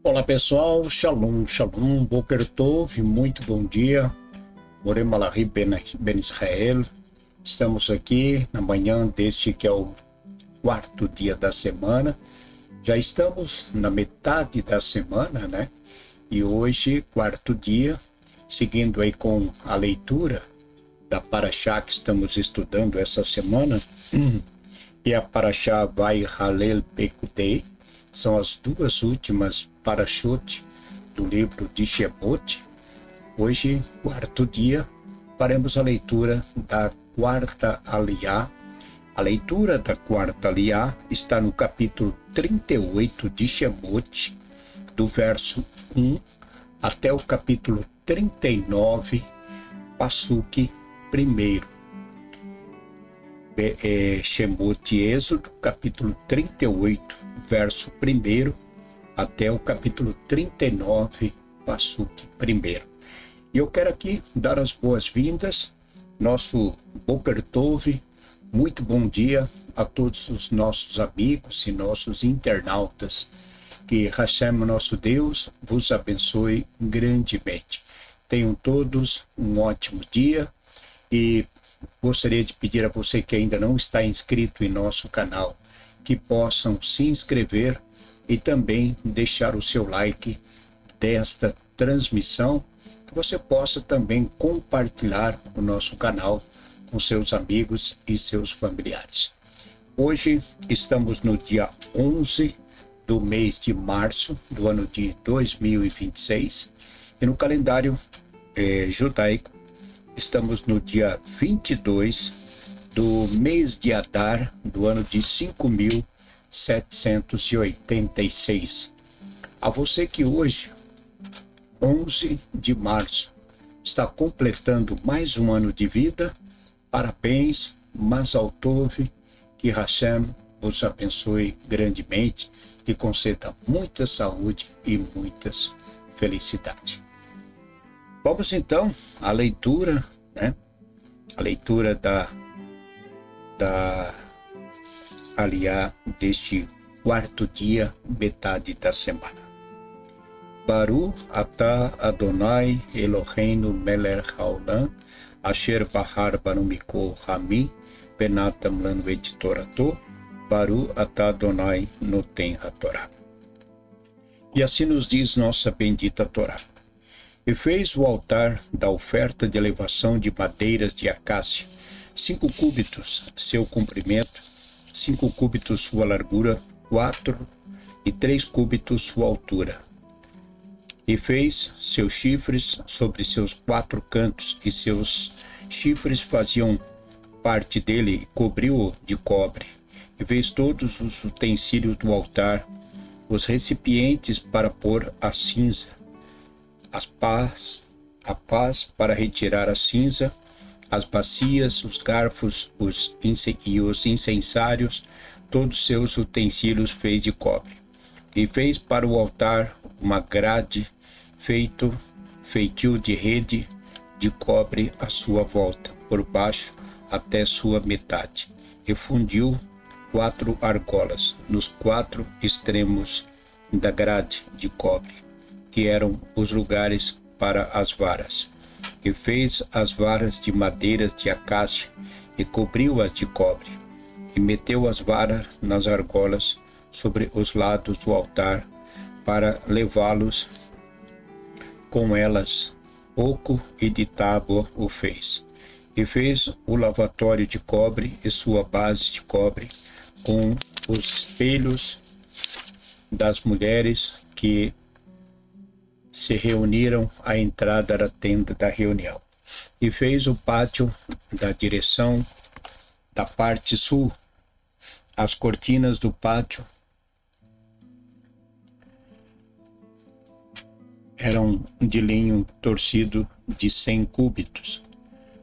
Olá pessoal, Shalom, Shalom, Boker Tov, muito bom dia. Morei Malahi Ben Israel. Estamos aqui na manhã deste que é o quarto dia da semana. Já estamos na metade da semana, né? E hoje, quarto dia, seguindo aí com a leitura da Parashá que estamos estudando essa semana, e a Parashá Vai Halel Pekudei, são as duas últimas parashot do livro de Shemot. Hoje, quarto dia, faremos a leitura da quarta aliá. A leitura da quarta aliá está no capítulo 38 de Shemot, do verso 1 até o capítulo 39, Passuque 1. Shemot e Êxodo, capítulo 38, verso 1 até o capítulo 39, Passuque 1. E eu quero aqui dar as boas-vindas, nosso Boker Tov, muito bom dia a todos os nossos amigos e nossos internautas. Que Hashem, nosso Deus, vos abençoe grandemente. Tenham todos um ótimo dia e gostaria de pedir a você que ainda não está inscrito em nosso canal, que possam se inscrever e também deixar o seu like desta transmissão, que você possa também compartilhar o nosso canal com seus amigos e seus familiares. Hoje estamos no dia 11 do mês de março do ano de 2026 e no calendário judaico estamos no dia 22 do mês de Adar do ano de 5.786. A você que hoje, 11 de março, está completando mais um ano de vida, parabéns, Mazal Tov, que Hashem vos abençoe grandemente e conceda muita saúde e muitas felicidades. Vamos então à leitura, né? A leitura da aliá deste quarto dia, metade da semana. Baru atah Adonai Eloheinu melech haolam, asher bahar banu mikol hami, benatam lanu et torato, Baru atah Adonai noten hatorá. E assim nos diz nossa bendita Torá. E fez o altar da oferta de elevação de madeiras de acácia, 5 cúbitos seu comprimento, 5 cúbitos sua largura, 4 e 3 cúbitos sua altura. E fez seus chifres sobre seus 4 cantos, e seus chifres faziam parte dele, e cobriu-o de cobre. E fez todos os utensílios do altar, os recipientes para pôr a cinza, a paz para retirar a cinza, as bacias, os garfos e os incensários, todos seus utensílios fez de cobre. E fez para o altar uma grade feitio de rede de cobre à sua volta, por baixo até sua metade. E fundiu 4 argolas nos 4 extremos da grade de cobre, que eram os lugares para as varas. E fez as varas de madeiras de acácia e cobriu-as de cobre. E meteu as varas nas argolas sobre os lados do altar para levá-los com elas. Oco e de tábua o fez. E fez o lavatório de cobre e sua base de cobre, com os espelhos das mulheres que se reuniram à entrada da tenda da reunião. E fez o pátio da direção da parte sul. As cortinas do pátio eram de linho torcido de 100 cúbitos.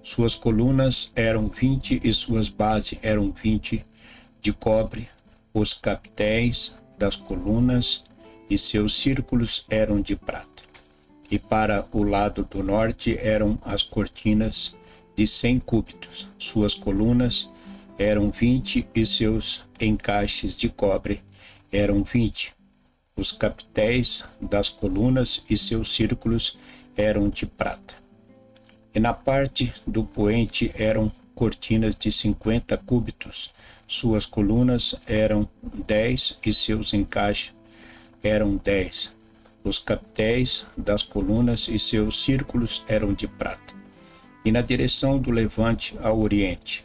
Suas colunas eram 20 e suas bases eram 20 de cobre. Os capitéis das colunas e seus círculos eram de prata. E para o lado do norte eram as cortinas de 100 cúbitos. Suas colunas eram 20 e seus encaixes de cobre eram 20. Os capitéis das colunas e seus círculos eram de prata. E na parte do poente eram cortinas de 50 cúbitos. Suas colunas eram 10 e seus encaixes eram 10. Os capitéis das colunas e seus círculos eram de prata. E na direção do levante ao oriente,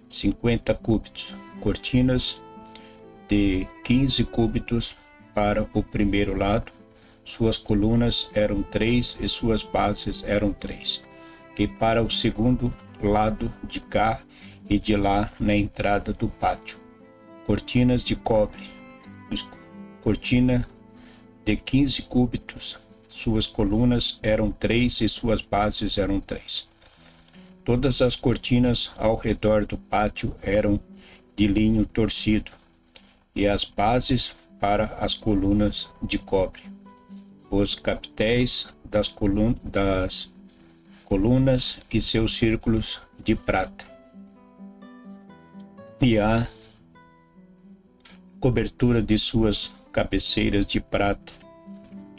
50 cúbitos, cortinas de 15 cúbitos para o primeiro lado. Suas colunas eram 3 e suas bases eram 3. E para o segundo lado de cá e de lá na entrada do pátio, cortinas de cobre, cortina de 15 cúbitos, suas colunas eram 3 e suas bases eram 3. Todas as cortinas ao redor do pátio eram de linho torcido, e as bases para as colunas de cobre. Os capitéis das colunas e seus círculos de prata. E a cobertura de suas cabeceiras de prata,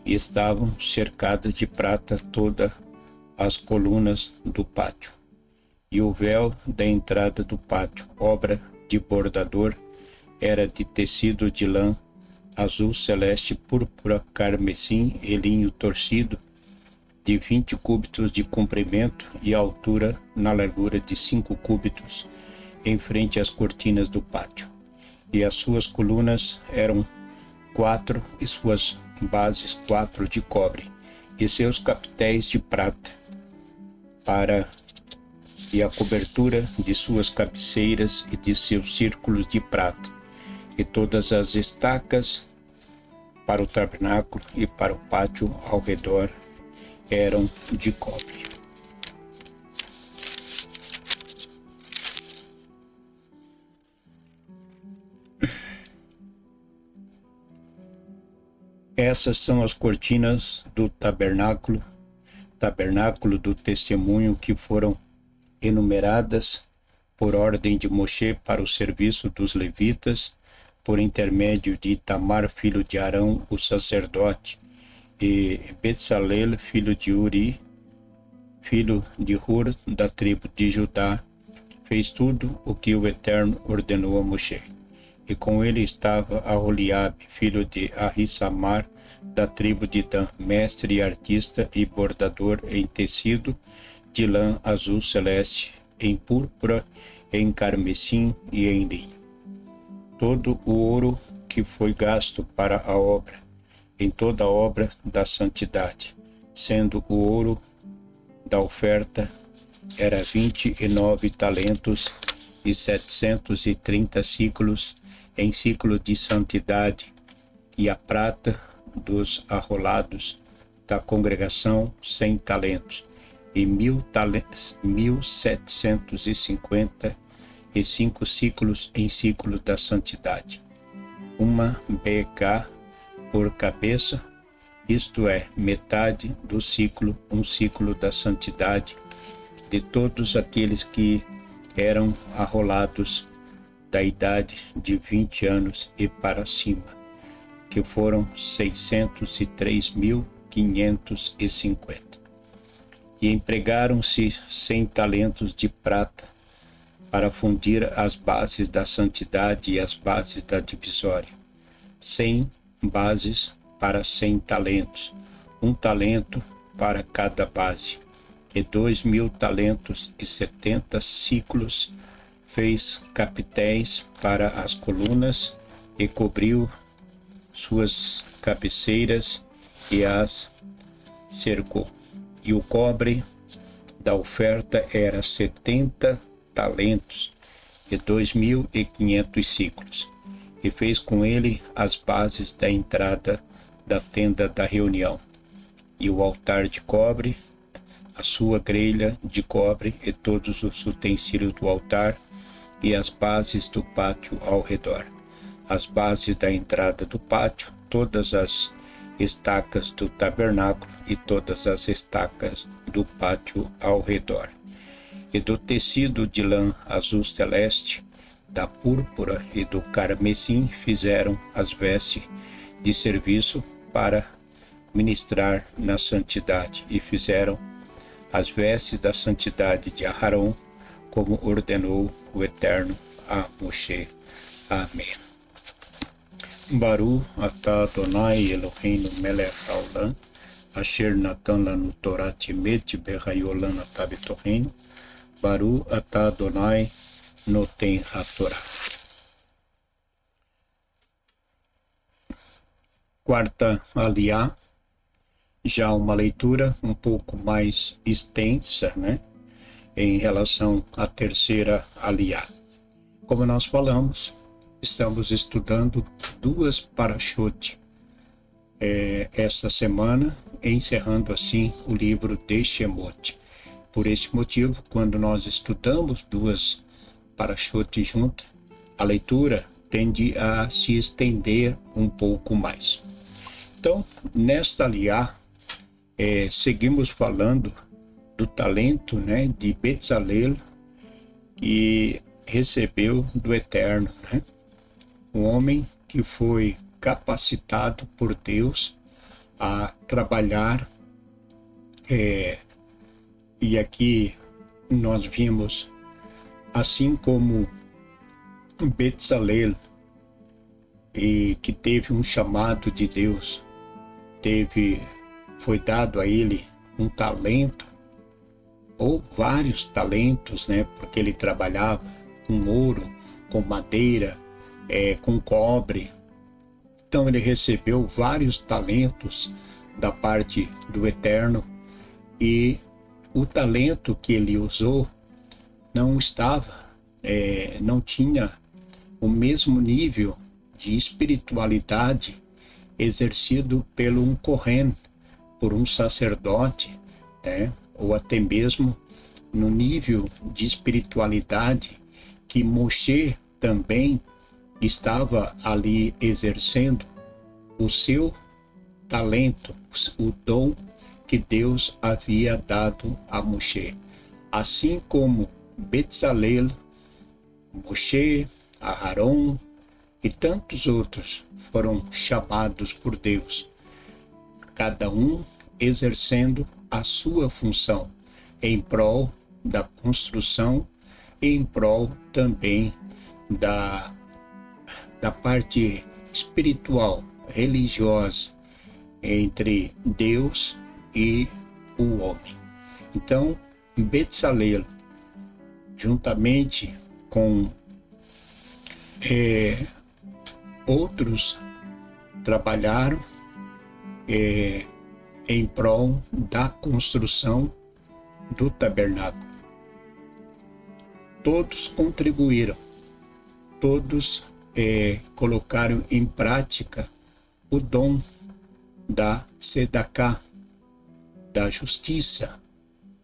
e estavam cercadas de prata todas as colunas do pátio. E o véu da entrada do pátio, obra de bordador, era de tecido de lã azul celeste, púrpura, carmesim e linho torcido, de 20 cúbitos de comprimento e altura, na largura de 5 cúbitos, em frente às cortinas do pátio. E as suas colunas eram 4 e suas bases 4 de cobre, e seus capitéis de prata, e a cobertura de suas cabeceiras e de seus círculos de prata, e todas as estacas para o tabernáculo e para o pátio ao redor eram de cobre. Essas são as cortinas do tabernáculo do testemunho, que foram enumeradas por ordem de Moshe para o serviço dos levitas, por intermédio de Itamar, filho de Arão, o sacerdote, e Bezalel, filho de Uri, filho de Hur, da tribo de Judá, fez tudo o que o Eterno ordenou a Moshe. E com ele estava Aholiabe, filho de Ahissamar, da tribo de Dan, mestre, artista e bordador em tecido de lã azul celeste, em púrpura, em carmesim e em linho. Todo o ouro que foi gasto para a obra, em toda a obra da santidade, sendo o ouro da oferta, era 29 talentos e 730 ciclos em ciclo de santidade, e a prata dos arrolados da congregação 100 talentos, e 1755 ciclos em ciclo da santidade. Uma BK por cabeça, isto é, metade do ciclo, um ciclo da santidade, de todos aqueles que eram arrolados da idade de 20 anos e para cima, que foram 603.550. E empregaram-se 100 talentos de prata para fundir as bases da santidade e as bases da divisória. 100 bases para 100 talentos, um talento para cada base, e 2.000 talentos e 70 ciclos. Fez capitéis para as colunas e cobriu suas cabeceiras e as cercou. E o cobre da oferta era 70 talentos e 2.500 ciclos. E fez com ele as bases da entrada da tenda da reunião, e o altar de cobre, a sua grelha de cobre e todos os utensílios do altar, e as bases do pátio ao redor, as bases da entrada do pátio, todas as estacas do tabernáculo e todas as estacas do pátio ao redor. E do tecido de lã azul celeste, da púrpura e do carmesim fizeram as vestes de serviço para ministrar na santidade, e fizeram as vestes da santidade de Aarão, como ordenou o Eterno a Moshe. Amém. Baruch atah Adonai Eloheinu melech haolam, asher natan lanu Torah temet behayolam atah betocheinu, Baruch atah Adonai noten hatorah. Quarta aliá, já uma leitura um pouco mais extensa, né, em relação à terceira aliá. Como nós falamos, estamos estudando duas parashot esta semana, encerrando assim o livro de Shemot. Por este motivo, quando nós estudamos duas parashot juntas, a leitura tende a se estender um pouco mais. Então, nesta aliá, seguimos falando do talento, né, de Bezalel, que recebeu do Eterno, né? Um homem que foi capacitado por Deus a trabalhar, e aqui nós vimos, assim como Bezalel, que teve um chamado de Deus, foi dado a ele um talento, ou vários talentos, né? Porque ele trabalhava com ouro, com madeira, com cobre. Então ele recebeu vários talentos da parte do Eterno, e o talento que ele usou não tinha o mesmo nível de espiritualidade exercido pelo um Kohen, por um sacerdote, né? Ou até mesmo no nível de espiritualidade que Moshe também estava ali exercendo o seu talento, o dom que Deus havia dado a Moshe. Assim como Bezalel, Moshe, Aarão e tantos outros foram chamados por Deus, cada um exercendo a sua função em prol da construção e em prol também da parte espiritual, religiosa, entre Deus e o homem. Então, Bezalel, juntamente com outros, trabalharam em prol da construção do tabernáculo. Todos contribuíram, todos colocaram em prática o dom da Tzedakah, da justiça,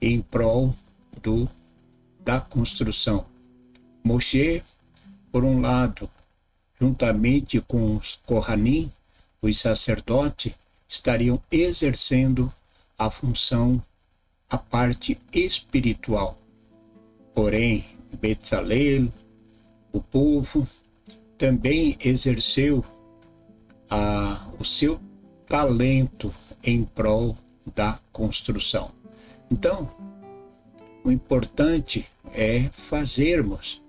em prol da construção. Moshe, por um lado, juntamente com os Kohanim, os sacerdotes, estariam exercendo a função, a parte espiritual. Porém, Bezalel, o povo, também exerceu o seu talento em prol da construção. Então, o importante é fazermos,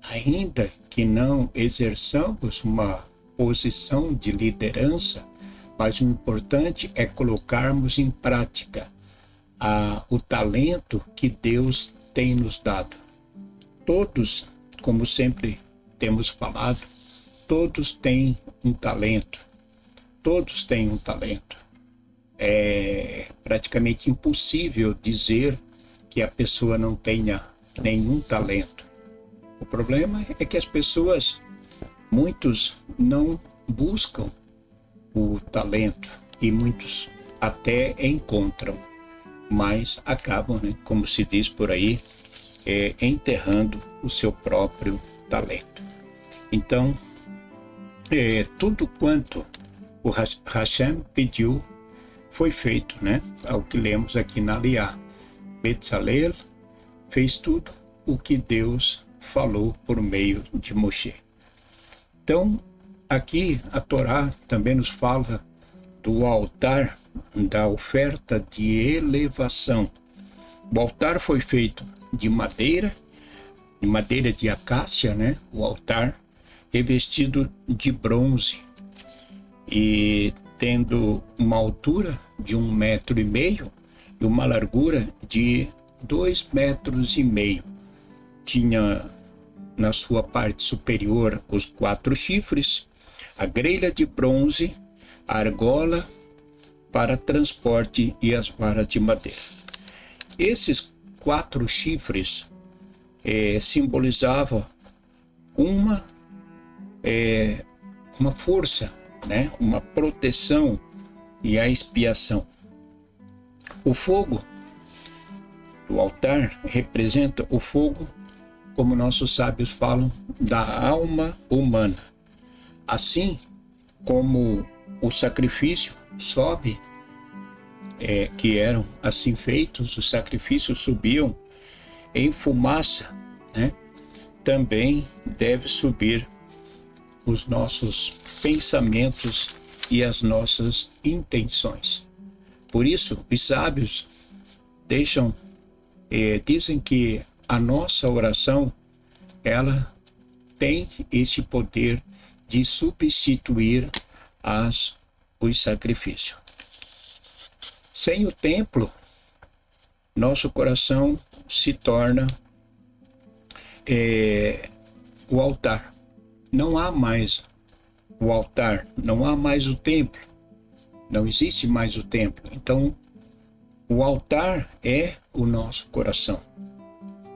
ainda que não exerçamos uma posição de liderança, mas o importante é colocarmos em prática o talento que Deus tem nos dado. Todos, como sempre temos falado, todos têm um talento. Todos têm um talento. É praticamente impossível dizer que a pessoa não tenha nenhum talento. O problema é que as pessoas, muitos não buscam o talento, e muitos até encontram, mas acabam, né, como se diz por aí, enterrando o seu próprio talento. Então, tudo quanto o Hashem pediu foi feito, né? Ao que lemos aqui na Aliá. Bezalel fez tudo o que Deus falou por meio de Moshe. Então, Aqui a Torá também nos fala do altar, da oferta de elevação. O altar foi feito de madeira de acácia, né? O altar revestido de bronze e tendo uma altura de 1,5 metro e uma largura de 2,5 metros. Tinha na sua parte superior os 4 chifres, a grelha de bronze, a argola para transporte e as varas de madeira. Esses 4 chifres simbolizavam uma força, né? Uma proteção e a expiação. O fogo do altar representa o fogo, como nossos sábios falam, da alma humana. Assim como o sacrifício sobe, que eram assim feitos, os sacrifícios subiam em fumaça, né? Também deve subir os nossos pensamentos e as nossas intenções. Por isso, os sábios dizem que a nossa oração, ela tem esse poder de substituir os sacrifícios. Sem o templo, nosso coração se torna o altar. Não há mais o altar, não há mais o templo, não existe mais o templo. Então, o altar é o nosso coração.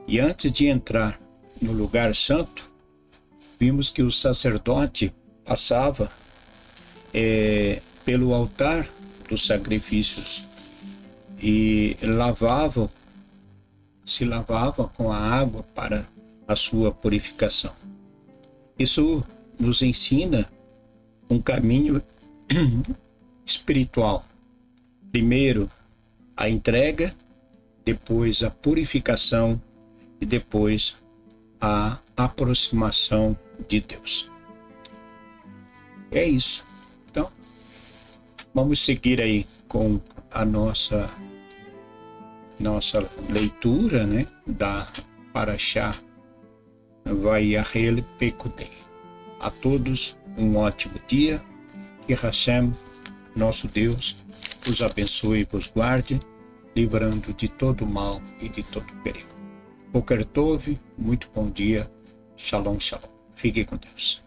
E antes de entrar no lugar santo, vimos que o sacerdote passava pelo altar dos sacrifícios e se lavava com a água para a sua purificação. Isso nos ensina um caminho espiritual. Primeiro, a entrega, depois a purificação e depois a aproximação de Deus. É isso. Então, vamos seguir aí com a nossa leitura, né, da Parashá Vayahel Pekudei. A todos um ótimo dia. Que Hashem, nosso Deus, os abençoe e vos guarde, livrando de todo mal e de todo perigo. Boker Tov, muito bom dia. Shalom, shalom. Fique com Deus.